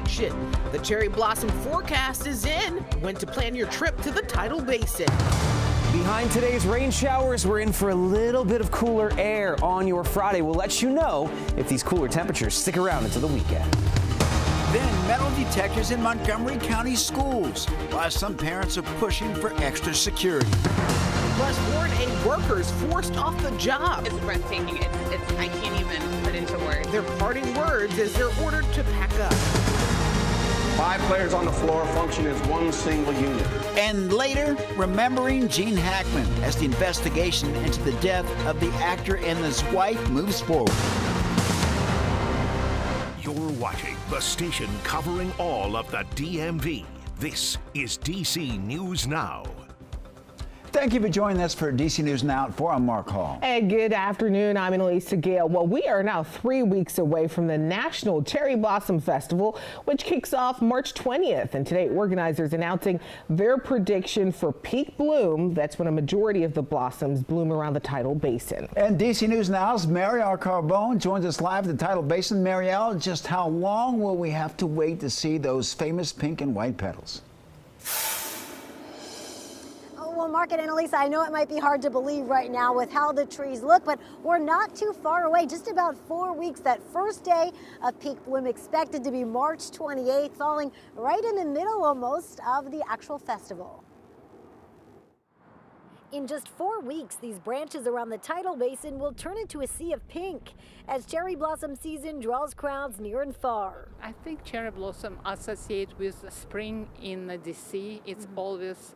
prediction. The cherry blossom forecast is in. When to plan your trip to the Tidal Basin. Behind today's rain showers, we're in for a little bit of cooler air on your Friday. We'll let you know if these cooler temperatures stick around into the weekend. Then metal detectors in Montgomery County schools, while some parents are pushing for extra security. Plus, Warren A. workers forced off the job. It's breathtaking. I can't even put into words. Their parting words as they're ordered to pack up. 5 players on the floor function as one single unit. And later, remembering Gene Hackman as the investigation into the death of the actor and his wife moves forward. You're watching the station covering all of the DMV. This is DC News Now. Thank you for joining us for DC News Now at 4. I'm Mark Hall. And good afternoon. I'm Annalisa Gale. Well, we are now 3 weeks away from the National Cherry Blossom Festival, which kicks off March 20th. And today, organizers announcing their prediction for peak bloom. That's when a majority of the blossoms bloom around the Tidal Basin. And DC News Now's Marielle Carbone joins us live at the Tidal Basin. Marielle, just how long will we have to wait to see those famous pink and white petals? Well, Mark and Annalisa, I know it might be hard to believe right now with how the trees look, but we're not too far away, just about 4 weeks. That first day of peak bloom expected to be March 28th, falling right in the middle almost of the actual festival. In just 4 weeks, these branches around the Tidal Basin will turn into a sea of pink as cherry blossom season draws crowds near and far. I think cherry blossom associated with spring in the DC. It's always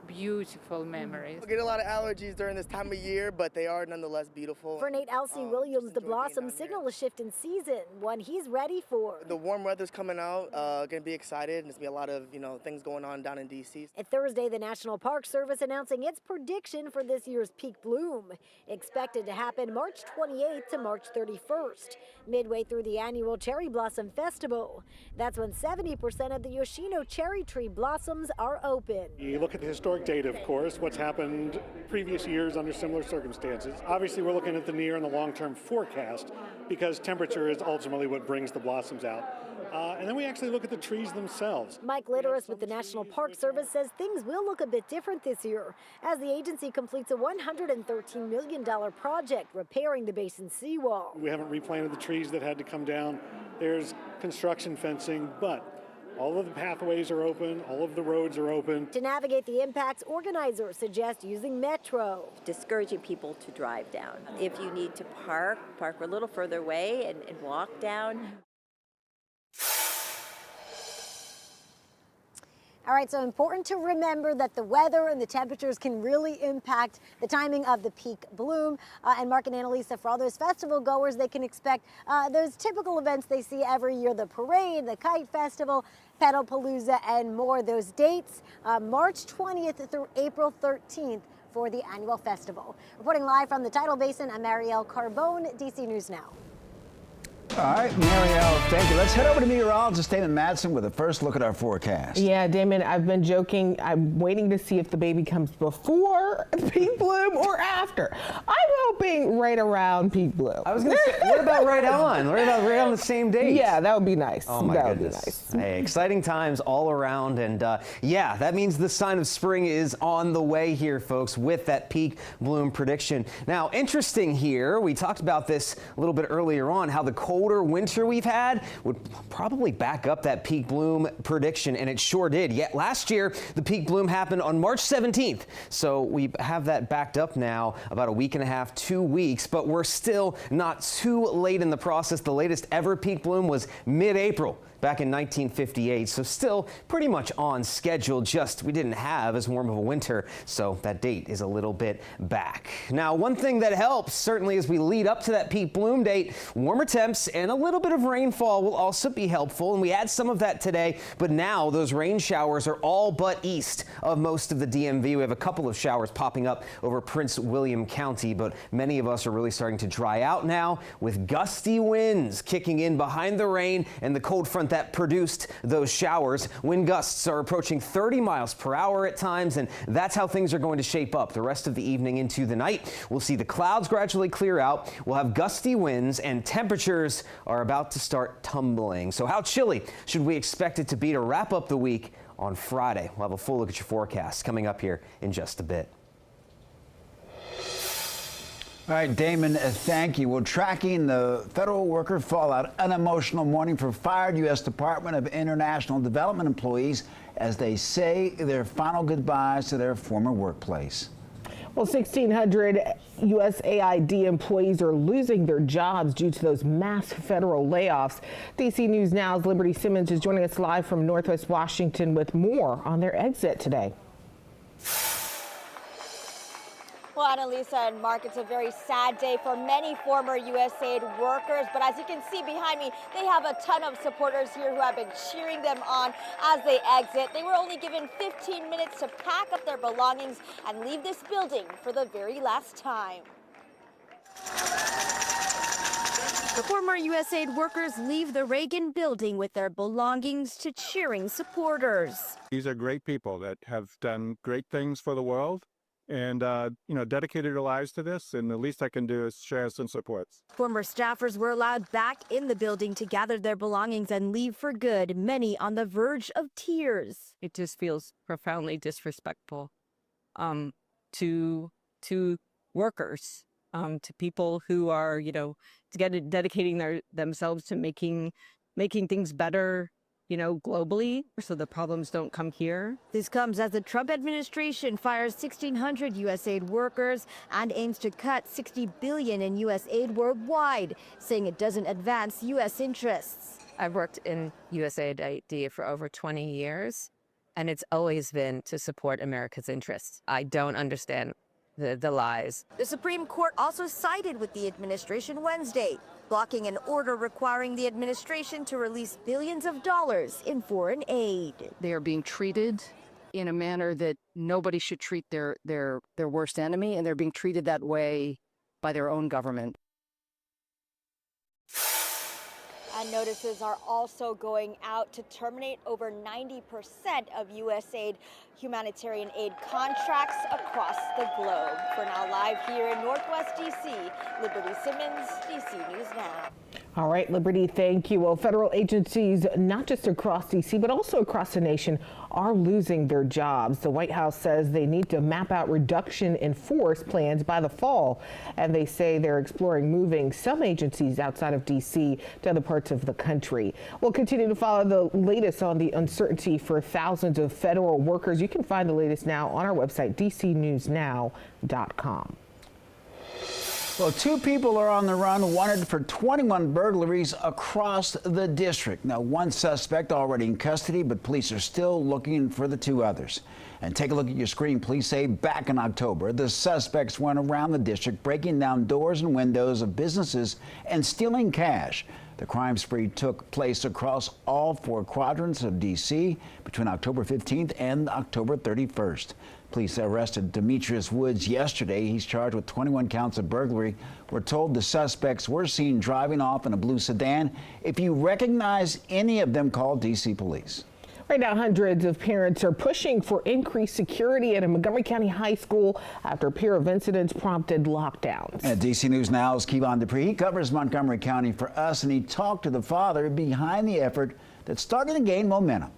beautiful memories. I get a lot of allergies during this time of year, but they are nonetheless beautiful. For Nate Elsie Williams, the blossoms signal a shift in season, one he's ready for. The warm weather's coming out, gonna be excited, and there's gonna be a lot of things going on down in DC. At Thursday, the National Park Service announcing its prediction for this year's peak bloom, expected to happen March 28th to March 31st, midway through the annual Cherry Blossom Festival. That's when 70% of the Yoshino cherry tree blossoms are open. You look at the historic data, of course, what's happened previous years under similar circumstances. Obviously, we're looking at the near and the long-term forecast because temperature is ultimately what brings the blossoms out. And then we actually look at the trees themselves. Mike Litteris with the National Park Service says things will look a bit different this year as the agency completes a $113 million project repairing the basin seawall. We haven't replanted the trees that had to come down. There's construction fencing, but all of the pathways are open, all of the roads are open. To navigate the impacts, organizers suggest using Metro. Discouraging people to drive down. If you need to park a little further away and walk down. All right, so important to remember that the weather and the temperatures can really impact the timing of the peak bloom. And Mark and Annalisa, for all those festival goers, they can expect those typical events they see every year, the parade, the kite festival, Petalpalooza, and more. Those dates, March 20th through April 13th for the annual festival. Reporting live from the Tidal Basin, I'm Marielle Carbone, DC News Now. All right, Marielle, thank you. Let's head over to meteorologist Damon Madsen with a first look at our forecast. Yeah, Damon, I've been joking. I'm waiting to see if the baby comes before peak bloom or after. I'm hoping right around peak bloom. I was going to say, what about right on? What about right on the same date? Yeah, that would be nice. Oh my goodness. Would be nice. Hey, exciting times all around. And yeah, that means the sign of spring is on the way here, folks, with that peak bloom prediction. Now, interesting here, we talked about this a little bit earlier on, how the colder winter we've had would probably back up that peak bloom prediction, and it sure did. Yet last year, the peak bloom happened on March 17th. So we have that backed up now about a week and a half, 2 weeks, but we're still not too late in the process. The latest ever peak bloom was mid-April back in 1958, so still pretty much on schedule, just we didn't have as warm of a winter, so that date is a little bit back. Now, one thing that helps, certainly as we lead up to that peak bloom date, warmer temps and a little bit of rainfall will also be helpful, and we had some of that today, but now those rain showers are all but east of most of the DMV. We have a couple of showers popping up over Prince William County, but many of us are really starting to dry out now with gusty winds kicking in behind the rain and the cold front that produced those showers. Wind gusts are approaching 30 miles per hour at times, and that's how things are going to shape up the rest of the evening into the night. We'll see the clouds gradually clear out. We'll have gusty winds, and temperatures are about to start tumbling. So how chilly should we expect it to be to wrap up the week on Friday? We'll have a full look at your forecast coming up here in just a bit. All right, Damon, thank you. Well, tracking the federal worker fallout, an emotional morning for fired U.S. Department of International Development employees as they say their final goodbyes to their former workplace. Well, 1,600 USAID employees are losing their jobs due to those mass federal layoffs. DC News Now's Liberty Simmons is joining us live from Northwest Washington with more on their exit today. Well, Annalisa and Mark, it's a very sad day for many former USAID workers, but as you can see behind me, they have a ton of supporters here who have been cheering them on as they exit. They were only given 15 minutes to pack up their belongings and leave this building for the very last time. The former USAID workers leave the Reagan building with their belongings to cheering supporters. These are great people that have done great things for the world and, dedicated their lives to this. And the least I can do is share some supports. Former staffers were allowed back in the building to gather their belongings and leave for good, many on the verge of tears. It just feels profoundly disrespectful to workers, to people who are, dedicating themselves to making things better, globally, so the problems don't come here. This comes as the Trump administration fires 1,600 USAID workers and aims to cut $60 billion in U.S. aid worldwide, saying it doesn't advance U.S. interests. I've worked in USAID for over 20 years, and it's always been to support America's interests. I don't understand the lies. The Supreme Court also sided with the administration Wednesday, blocking an order requiring the administration to release billions of dollars in foreign aid. They are being treated in a manner that nobody should treat their worst enemy, and they're being treated that way by their own government. And notices are also going out to terminate over 90% of USAID humanitarian aid contracts across the globe. For now, live here in Northwest DC, Liberty Simmons, DC News Now. All right, Liberty, thank you. Well, federal agencies, not just across D.C., but also across the nation, are losing their jobs. The White House says they need to map out reduction in force plans by the fall, and they say they're exploring moving some agencies outside of D.C. to other parts of the country. We'll continue to follow the latest on the uncertainty for thousands of federal workers. You can find the latest now on our website, dcnewsnow.com. Well, two people are on the run, wanted for 21 burglaries across the district. Now, one suspect already in custody, but police are still looking for the two others. And take a look at your screen. Police say back in October, the suspects went around the district breaking down doors and windows of businesses and stealing cash. The crime spree took place across all four quadrants of D.C. between October 15th and October 31st. Police arrested Demetrius Woods yesterday. He's charged with 21 counts of burglary. We're told the suspects were seen driving off in a blue sedan. If you recognize any of them, call D.C. police. Right now, hundreds of parents are pushing for increased security at a Montgomery County high school after a pair of incidents prompted lockdowns. At DC News Now's Kevon Dupree. He covers Montgomery County for us, and he talked to the father behind the effort that's starting to gain momentum.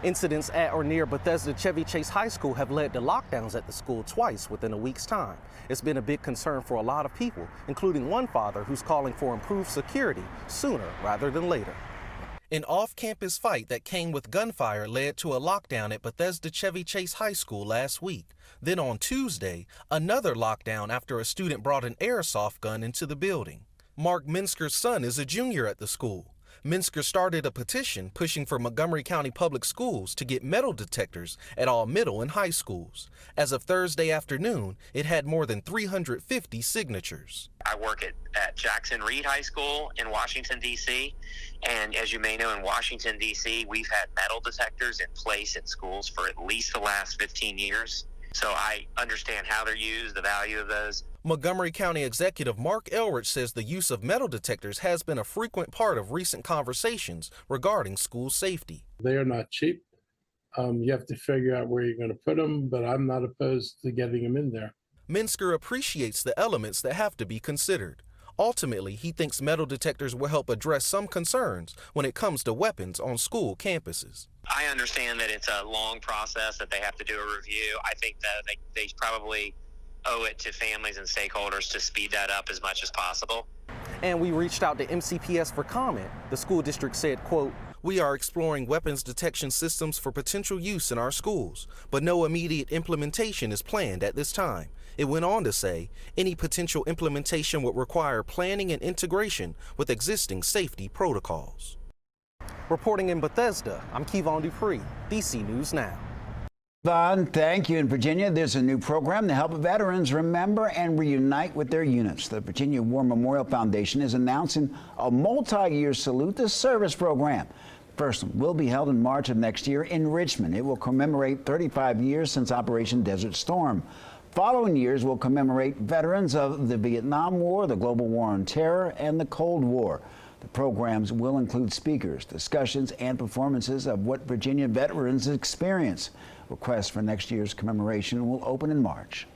Incidents at or near Bethesda Chevy Chase High School have led to lockdowns at the school twice within a week's time. It's been a big concern for a lot of people, including one father who's calling for improved security sooner rather than later. An off-campus fight that came with gunfire led to a lockdown at Bethesda Chevy Chase High School last week. Then on Tuesday, another lockdown after a student brought an airsoft gun into the building. Mark Minsker's son is a junior at the school. Minsker started a petition pushing for Montgomery County Public Schools to get metal detectors at all middle and high schools. As of Thursday afternoon, it had more than 350 signatures. I work at Jackson Reed High School in Washington, D.C., and as you may know, in Washington, D.C., we've had metal detectors in place in schools for at least the last 15 years. So I understand how they're used, the value of those. Montgomery County Executive Mark Elrich says the use of metal detectors has been a frequent part of recent conversations regarding school safety. They are not cheap. You have to figure out where you're going to put them, but I'm not opposed to getting them in there. Minsker appreciates the elements that have to be considered. Ultimately, he thinks metal detectors will help address some concerns when it comes to weapons on school campuses. I understand that it's a long process, that they have to do a review. I think that they probably owe it to families and stakeholders to speed that up as much as possible. And we reached out to MCPS for comment. The school district said, quote, "We are exploring weapons detection systems for potential use in our schools, but no immediate implementation is planned at this time." It went on to say, any potential implementation would require planning and integration with existing safety protocols. Reporting in Bethesda, I'm Kevon Dupree, DC News Now. Von, thank you. In Virginia, there's a new program to help veterans remember and reunite with their units. The Virginia War Memorial Foundation is announcing a multi-year Salute to Service program. The first one will be held in March of next year in Richmond. It will commemorate 35 years since Operation Desert Storm. Following years will commemorate veterans of the Vietnam War, the Global War on Terror, and the Cold War. The programs will include speakers, discussions, and performances of what Virginia veterans experience. Requests for next year's commemoration will open in March.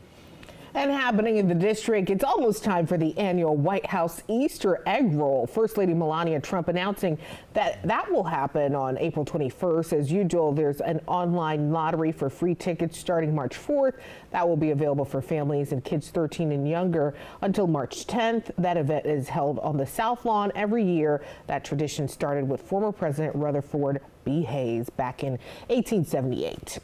And happening in the district, it's almost time for the annual White House Easter egg roll. First Lady Melania Trump announcing that will happen on April 21st. As usual, there's an online lottery for free tickets starting March 4th. That will be available for families and kids 13 and younger until March 10th. That event is held on the South Lawn every year. That tradition started with former President Rutherford B. Hayes back in 1878.